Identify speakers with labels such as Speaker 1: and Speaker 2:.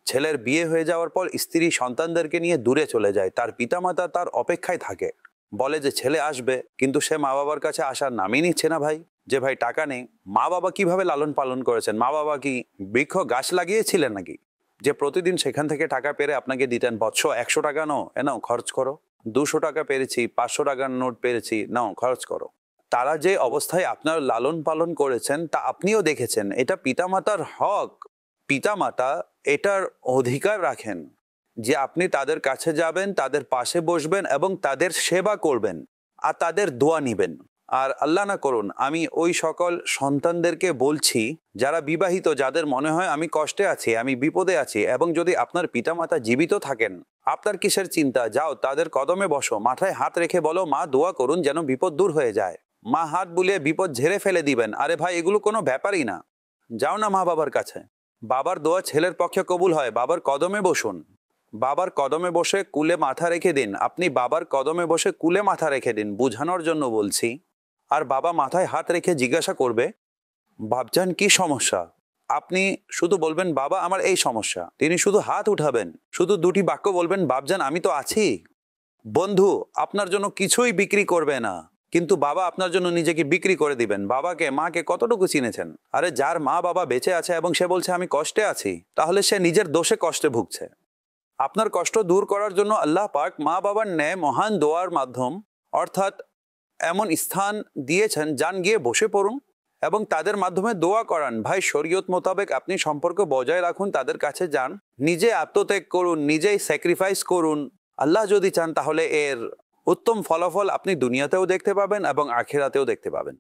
Speaker 1: ছেলের বিয়ে হয়ে যাওয়ার পর স্ত্রী সন্তানদেরকে নিয়ে দূরে চলে যায়, তার পিতামাতা তার অপেক্ষায় থাকে, বলে যে ছেলে আসবে, কিন্তু সে মা বাবার কাছে আসার নামই নিচ্ছে না ভাই। যে ভাই টাকা নেই। মা বাবা কিভাবে লালন পালন করেছেন? মা বাবা কি বৃক্ষ গাছ লাগিয়েছিলেন নাকি যে প্রতিদিন সেখান থেকে টাকা পেরে আপনাকে দিতেন, বৎস 100 টাকা নাও, নাও খরচ করো, 200 টাকা পেরেছি, 500 টাকার নোট পেরেছি, নাও খরচ করো। তারা যে অবস্থায় আপনার লালন পালন করেছেন তা আপনিও দেখেছেন। এটা পিতামাতার হক। পিতামাতা এটার অধিকার রাখেন যে আপনি তাদের কাছে যাবেন, তাদের পাশে বসবেন এবং তাদের সেবা করবেন আর তাদের দোয়া নিবেন। আর আল্লাহ না করুন আমি ওই সকল সন্তানদেরকে বলছি যারা বিবাহিত, যাদের মনে হয় আমি কষ্টে আছি, আমি বিপদে আছি, এবং যদি আপনার পিতামাতা জীবিত থাকেন, আপনার কিসের চিন্তা? যাও তাদের কদমে বসো, মাথায় হাত রেখে বলো মা দোয়া করুন যেন বিপদ দূর হয়ে যায়। মা হাত বুলিয়ে বিপদ ঝেড়ে ফেলে দিবেন। আরে ভাই এগুলো কোনো ব্যাপারই না। যাও না মা বাবার কাছে। বাবার দোয়া ছেলের পক্ষে কবুল হয়। বাবার কদমে বসুন, বাবার কদমে বসে কুলে মাথা রেখে দিন। আপনি বাবার কদমে বসে কুলে মাথা রেখে দিন, বুঝানোর জন্য বলছি। আর বাবা মাথায় হাত রেখে জিজ্ঞাসা করবে বাবজান কি সমস্যা? আপনি শুধু বলবেন বাবা আমার এই সমস্যা। তিনি শুধু হাত উঠাবেন, শুধু দুটি বাক্য বলবেন বাবজান আমি তো আছি। বন্ধু আপনার জন্য কিছুই বিক্রি করবে না, কিন্তু বাবা আপনার জন্য নিজেকে বিক্রি করে দিবেন। বাবাকে মাকে কতটুকু চিনেছেন? আরে যার মা বাবা বেঁচে আছে এবং সে বলছে আমি কষ্টে আছি, তাহলে সে নিজের দোষে কষ্টে ভুগছে। আপনার কষ্ট দূর করার জন্য আল্লাহ পাক মা বাবার ন্যায় মহান দোয়ার মাধ্যম, অর্থাৎ এমন স্থান দিয়েছেন, যান গিয়ে বসে পড়ুন এবং তাদের মাধ্যমে দোয়া করান। ভাই শরীয়ত মোতাবেক আপনি সম্পর্ক বজায় রাখুন, তাদের কাছে যান, নিজে আত্মত্যাগ করুন, নিজেই স্যাক্রিফাইস করুন। আল্লাহ যদি চান তাহলে এর উত্তম ফলাফল আপনি দুনিয়াতেও দেখতে পাবেন এবং আখিরাতেও দেখতে পাবেন।